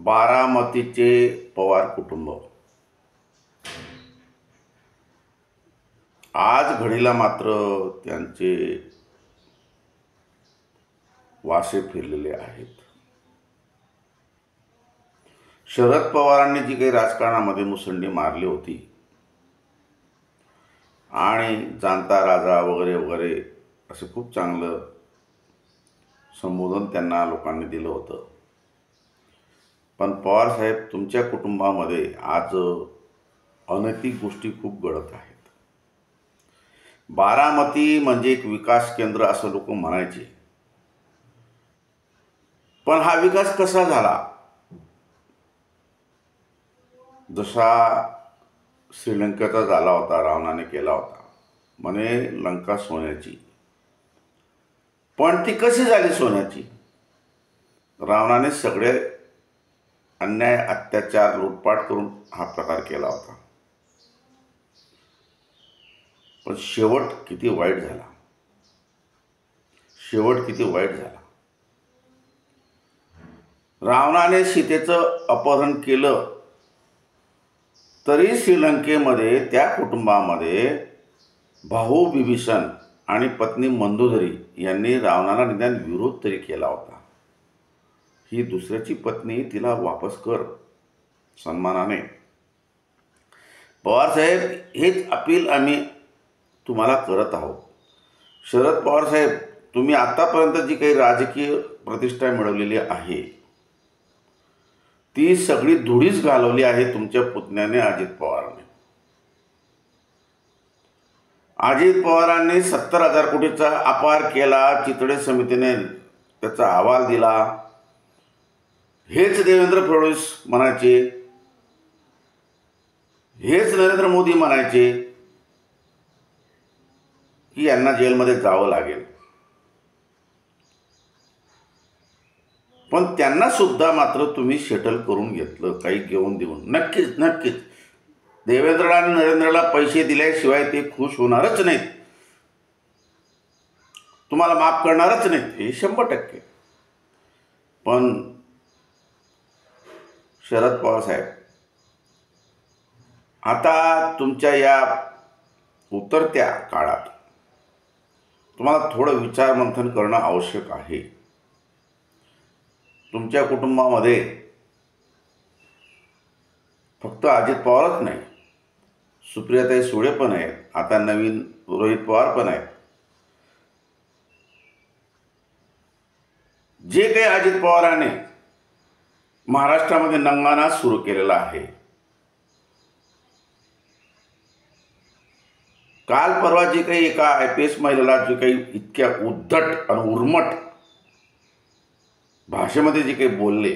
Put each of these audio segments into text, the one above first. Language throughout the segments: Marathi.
बारामतीचे पवार कुटुंब आज घडीला मात्र त्यांचे वासे फिरलेले आहेत. शरद पवारांनी जी काही राजकारणामध्ये मुसंडी मारली होती आणि जाणता राजा वगैरे वगैरे असं खूप चांगलं संबोधन त्यांना लोकांनी दिलं होतं. पण पवार साहेब, तुमच्या कुटुंबामध्ये आज अनैतिक गोष्टी खूप घडत आहेत. बारामती म्हणजे एक विकास केंद्र असं लोक म्हणायचे, पण हा विकास कसा झाला? जसा श्रीलंकेचा झाला होता, रावणाने केला होता, म्हणे लंका सोन्याची. पण ती कशी झाली सोन्याची? रावणाने सगळे अन्याय, अत्याचार, लूटपाट करून हा प्रकार केला होता. पण शेवट किती वाईट झाला, शेवट किती वाईट झाला. रावणाने सीतेचं अपहरण केलं तरी श्रीलंकेमध्ये त्या कुटुंबामध्ये भाऊ विभीषण आणि पत्नी मंदोदरी यांनी रावणाला निदान विरोध तरी केला होता. ही दुसऱ्याची पत्नी, तिला वापस कर सन्मानाने. पवार साहेब, हेच अपील आम्ही तुम्हाला करत आहोत. शरद पवार साहेब, तुम्ही आतापर्यंत जी काही राजकीय प्रतिष्ठा मिळवलेली आहे ती सगळी धुळीच घालवली आहे तुमच्या पुतण्याने अजित पवारांनी. अजित पवारांनी 70,000 कोटीचा अपार केला. चितळे समितीने त्याचा अहवाल दिला. हेच देवेंद्र फडणवीस म्हणायचे, हेच नरेंद्र मोदी म्हणायचे की यांना जेलमध्ये जावं लागेल. पण त्यांना सुद्धा मात्र तुम्ही सेटल करून घेतलं, काही घेऊन देऊन. नक्कीच नक्कीच देवेंद्रला आणि नरेंद्रला पैसे दिल्याशिवाय ते खुश होणारच नाहीत, तुम्हाला माफ करणारच नाहीत, हे 100%. पण शरद पवार साहेब, आता तुमच्या या उतरत्या काळात तुम्हाला थोडं विचारमंथन करणं आवश्यक आहे. तुमच्या कुटुंबामध्ये फक्त अजित पवारच नाही, सुप्रियाताई सुळे पण आहेत, आता नवीन रोहित पवार पण आहेत. जे काही अजित पवारांनी महाराष्ट्रामध्ये नंगानाच सुरू केलेला आहे, काल परवा जे काही एका IPS महिलेला जे काही इतक्या उद्धट आणि उर्मट भाषेमध्ये जे काही बोलले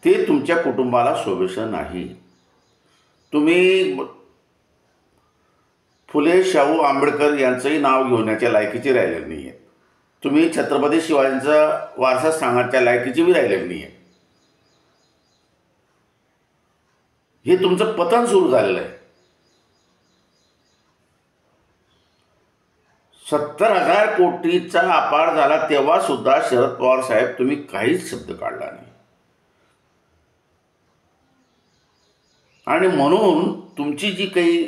ते तुमच्या कुटुंबाला शोभेचं नाही. तुम्ही फुले शाहू आंबेडकर यांचंही नाव घेण्याच्या लायकीचे राहिलेले नाही आहेत. तुम्ही छत्रपती शिवाजींचा वारसा सांगण्याच्या लायकीची बी राहिलेली नाही आहे. हे तुमचं पतन सुरू झालेलं आहे. 70,000 कोटीचा अपार झाला तेव्हा सुद्धा शरद पवार साहेब तुम्ही काहीच शब्द काढला नाही. आणि म्हणून तुमची जी काही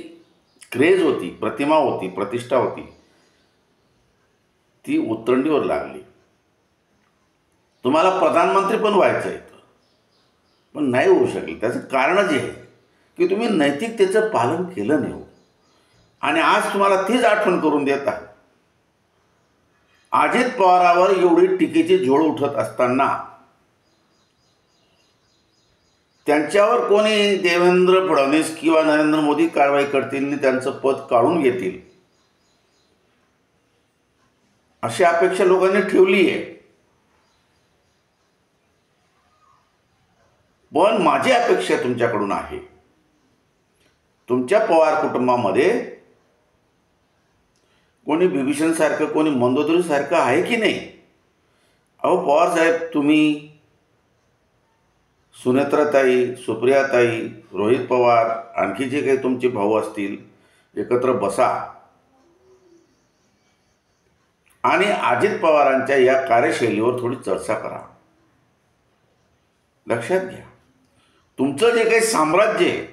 क्रेज होती, प्रतिमा होती, प्रतिष्ठा होती, ती उतरंडीवर लागली. तुम्हाला प्रधानमंत्री पण व्हायचं आहे, पण नाही होऊ शकले. त्याचं कारण जे आहे की तुम्ही नैतिकतेचं पालन केलं नाही हो. आणि आज तुम्हाला तीच आठवण करून देत आहे. अजित पवारावर एवढी टीकेची झोड उठत असताना त्यांच्यावर कोणी देवेंद्र फडणवीस किंवा नरेंद्र मोदी कारवाई करतील आणि त्यांचं पद काढून घेतील अशी अपेक्षा लोकांनी ठेवली आहे. पण माझी अपेक्षा तुमच्याकडून आहे, तुमच्या पवार कुटुंबामध्ये कोणी विभीषण सारखं, कोणी मंदोदरी सारखं आहे की नाही? अहो पवार साहेब, तुम्ही सुनेत्राताई, सुप्रियाताई, रोहित पवार, आणखी जे काही तुमचे भाऊ असतील, एकत्र बसा आणि अजित पवारांच्या या कार्यशैलीवर थोडी चर्चा करा. लक्षात घ्या, तुमचं जे काही साम्राज्य आहे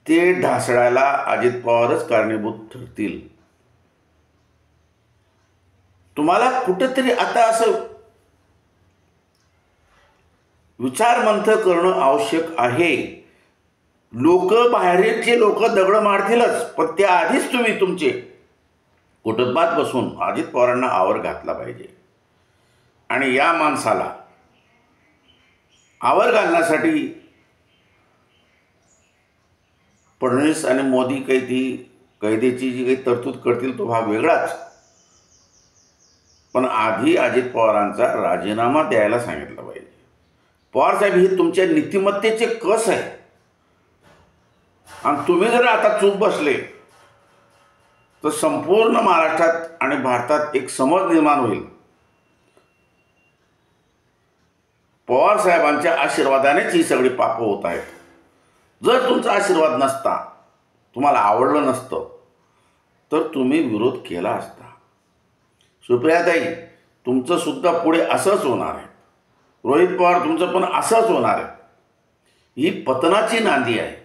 ते ढासळायला अजित पवारच कारणीभूत ठरतील. तुम्हाला कुठंतरी आता असं विचारमंथन करणं आवश्यक आहे. लोक बाहेरचे लोक दगड मारतीलच, पण त्याआधीच तुम्ही तुमचे कुटुंबात बसून अजित पवारांना आवर घातला पाहिजे. आणि या माणसाला आवर घालण्यासाठी फडणवीस आणि मोदी काही ती कैदेची जी काही तरतूद करतील तो भाग वेगळाच, पण आधी अजित पवारांचा राजीनामा द्यायला सांगितलं पाहिजे. पवारसाहेब, हे तुमच्या नीतिमत्तेचे कस आहे, आणि तुम्ही जर आता चूक बसले तर संपूर्ण महाराष्ट्रात आणि भारतात एक समज निर्माण होईल. पवार साहेबांच्या आशीर्वादानेच ही सगळी पापं होत आहेत. जर तुमचा आशीर्वाद नसता, तुम्हाला आवडलं नसतं, तर तुम्ही विरोध केला असता. सुप्रियाताई, तुमचं सुद्धा पुढे असंच होणार आहे. रोहित पवार, तुमचं पण असंच होणार आहे. ही पतनाची नांदी आहे.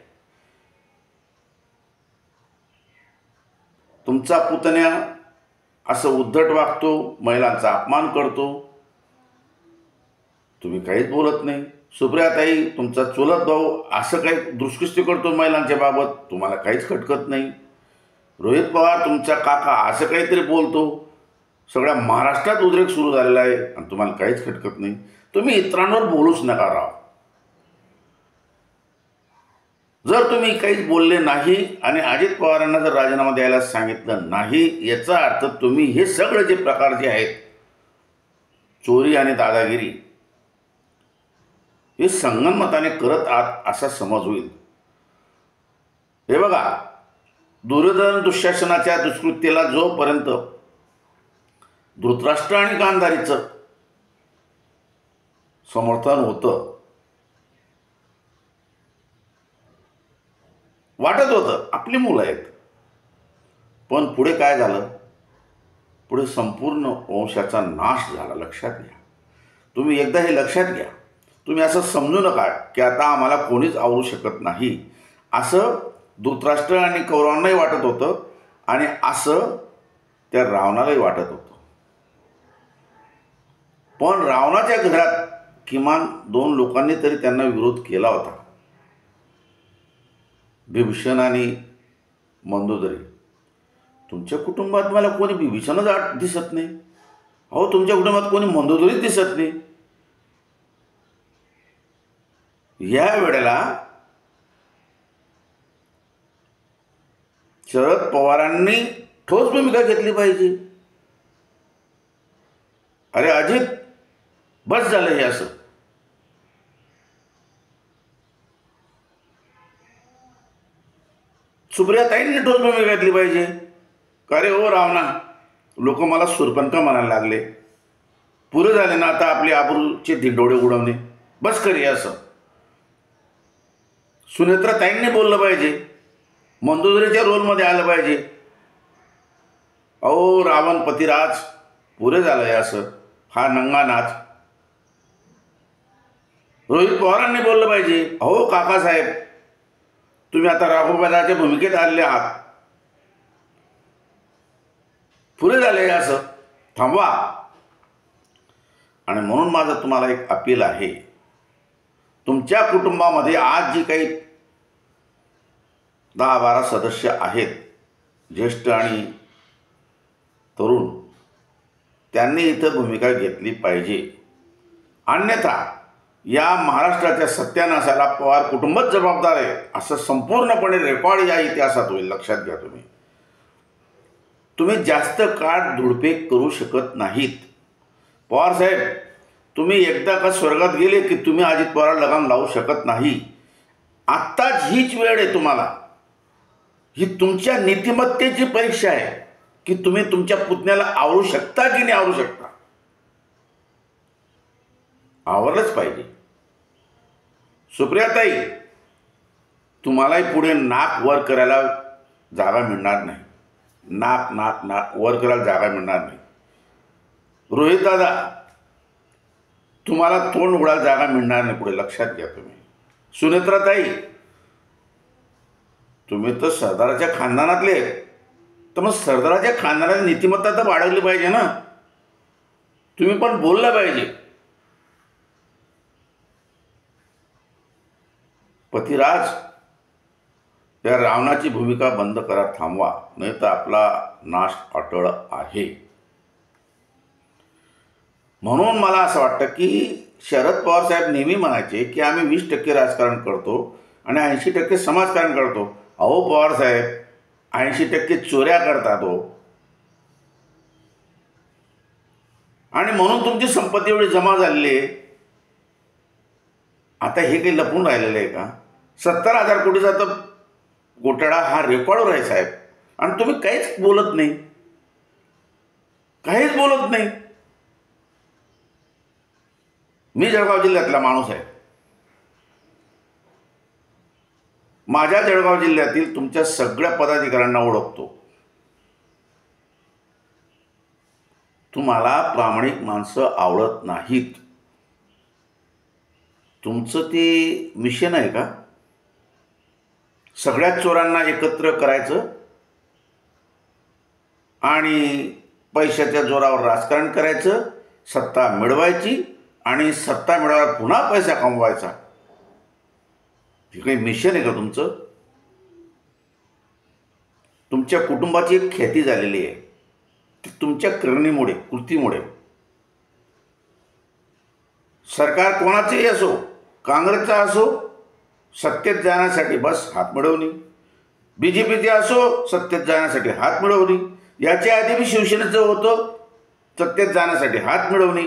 तुमचा पुतण्या असं उद्धट वागतो, महिलांचा अपमान करतो, तुम्ही काहीच बोलत नाही. सुप्रियाताई, तुमचा चुलत भाऊ असं काही दुष्कृत्य करतो महिलांच्या बाबत, तुम्हाला काहीच खटकत नाही. रोहित पवार, तुमचा काका असं काहीतरी बोलतो, सगळ्या महाराष्ट्रात उद्रेक सुरू झालेला आहे आणि तुम्हाला काहीच खटकत नाही. तुम्ही इतरांवर बोलूच नका राव. जर तुम्ही काहीच बोलले नाही आणि अजित पवारांना जर राजीनामा द्यायला सांगितलं नाही, याचा अर्थ तुम्ही हे सगळे जे प्रकार जे आहेत, चोरी आणि दादागिरी, हे संगनमताने करत आहात असा समज होईल. हे बघा, दुर्योधन दुःशासनाच्या दुष्कृत्याला जोपर्यंत धृतराष्ट्र आणि गांधारीचं समर्थन होतं, वाटत होतं आपली मुलं आहेत, पण पुढे काय झालं? पुढे संपूर्ण वंशाचा नाश झाला. लक्षात घ्या, तुम्ही एकदा हे लक्षात घ्या. तुम्ही असं समजू नका की आता आम्हाला कोणीच आवरू शकत नाही. असं धृतराष्ट्र आणि कौरवांनाही वाटत होतं आणि असं त्या रावणालाही वाटत होतं. पण रावणाच्या घरात किमान 2 लोकांनी तरी त्यांना विरोध केला होता, बिभीषण आणि मंदोदरी. तुमच्या कुटुंबात मला कोणी बिभीषणच दिसत नाही. अहो, तुमच्या कुटुंबात कोणी मंदोदरीच दिसत नाही. या वेळेला शरद पवारांनी ठोस भूमिका घेतली पाहिजे. अरे अजित, बस झालं हे असं. सुप्रियाताईंनी ठोस भूमिका घेतली पाहिजे. का रे हो रावणा, लोक मला सुरपंका म्हणायला लागले, पुरे झाले ना आता आपले आबरूचे धिंडोळे उडवणे, बस करी असं. सुनेत्राताईंनी बोललं पाहिजे, मंदोदरीच्या रोलमध्ये आलं पाहिजे. अहो रावण पतिराज, पुरे झालंय असं, हा नंगा नाच. रोहित पवारांनी बोललं पाहिजे, अहो काकासाहेब, तुम्ही आता राघोबाच्या भूमिकेत आलेले आहात, पुरे झाले असं, थांबवा. आणि म्हणून माझं तुम्हाला एक अपील आहे, तुमच्या कुटुंबामध्ये आज जी काही 10-12 सदस्य आहेत, ज्येष्ठ आणि तरुण, त्यांनी इथं भूमिका घेतली पाहिजे. अन्यथा या महाराष्ट्राच्या सत्यानाशाला पवार कुटुंबच जबाबदार आहे असं संपूर्णपणे रेकॉर्ड या इतिहासात होईल. लक्षात घ्या. तुम्ही जास्त काळ धुडफेक करू शकत नाहीत. पवार साहेब, तुम्ही एकदा का स्वर्गात गेले की तुम्ही अजित पवारला लगाम लावू शकत नाही. आत्ताच हीच वेळ आहे तुम्हाला. ही तुमच्या नीतिमत्तेची परीक्षा आहे की तुम्ही तुमच्या पुतण्याला आवरू शकता की नाही आवरू शकता. आवरलंच पाहिजे. सुप्रियाताई, तुम्हालाही पुढे नाक वर करायला जागा मिळणार नाही. नाक नाक नाक वर करायला जागा मिळणार नाही. रोहित दादा, तुम्हाला तोंड उघडायला जागा मिळणार नाही पुढे, लक्षात घ्या तुम्ही. सुनेत्राताई, तुम्ही तर सरदाराच्या खानदानातले, तर मग सरदाराच्या खानदानाची नीतिमत्ता तर बाळगली पाहिजे ना. तुम्ही पण बोललं पाहिजे. पतिराज, या रावणाची भूमिका बंद करा, थांबवा, नाही तर आपला नाश अटळ आहे. म्हणून मला असं वाटतं की शरद पवार साहेब नेहमी म्हणायचे की आम्ही 20% राजकारण करतो आणि 80% समाजकारण करतो. अहो पवार साहेब, 80% चोऱ्या करतात हो. आणि म्हणून तुमची संपत्ती एवढी जमा झालेली आहे. आता हे काही लपून राहिलेलं आहे का? 70,000 कोटीचा तर घोटाळा हा रेकॉर्डवर आहे साहेब, आणि तुम्ही काहीच बोलत नाही, काहीच बोलत नाही. मी जळगाव जिल्ह्यातला माणूस आहे. माझ्या जळगाव जिल्ह्यातील तुमच्या सगळ्या पदाधिकाऱ्यांना ओळखतो. तुम्हाला प्रामाणिक माणसं आवडत नाहीत. तुमचं ते मिशन आहे का सगळ्याच चोरांना एकत्र करायचं आणि पैशाच्या जोरावर राजकारण करायचं, सत्ता मिळवायची आणि सत्ता मिळवल्यावर पुन्हा पैसा कमवायचा? हे काही मिशन आहे का तुमचं? तुमच्या कुटुंबाची एक ख्याती झालेली आहे ती तुमच्या करणीमुळे, कृतीमुळे. सरकार कोणाचेही असो, काँग्रेसचा असो, सत्तेत जाण्यासाठी बस हात मिळवणी, BJPचे असो, सत्तेत जाण्यासाठी हात मिळवणी. याच्या आधी मी शिवसेनेचं होतं, सत्तेत जाण्यासाठी हात मिळवणी.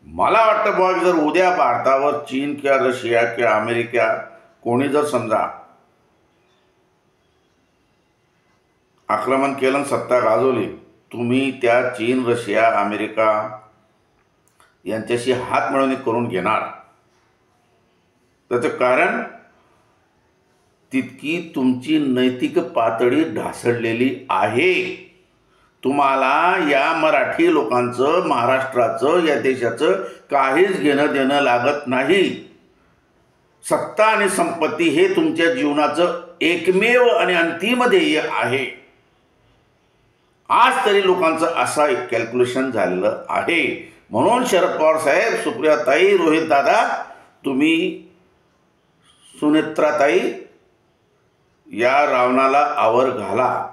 मला वाटतं बुवा की जर उद्या भारतावर चीन किंवा रशिया किंवा अमेरिका कोणी जर समजा आक्रमण केलं, सत्ता गाजवली, तुम्ही त्या चीन, रशिया, अमेरिका यांच्याशी हात मिळवणी करून घेणार. त्याचं कारण तितकी तुमची नैतिक पातळी ढासळलेली आहे. तुम्हाला या मराठी लोकांचं, महाराष्ट्राचं, या देशाचं काहीच घेणं देणं लागत नाही. सत्ता आणि संपत्ती हे तुमच्या जीवनाचं एकमेव आणि अंतिम ध्येय आहे. आज तरी लोकांचं असं एक कॅल्क्युलेशन झालेलं आहे. म्हणून शरद पवार साहेब, सुप्रियाताई, रोहित दादा, तुम्ही, सुनेत्राताई, या रावणाला आवर घाला.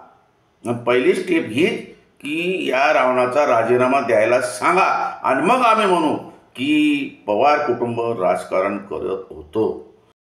पहिली स्टेप ही की या रावणाचा राजीनामा द्यायला सांगा, आणि मग आम्ही म्हणू की पवार कुटुंब राजकारण करत होतं.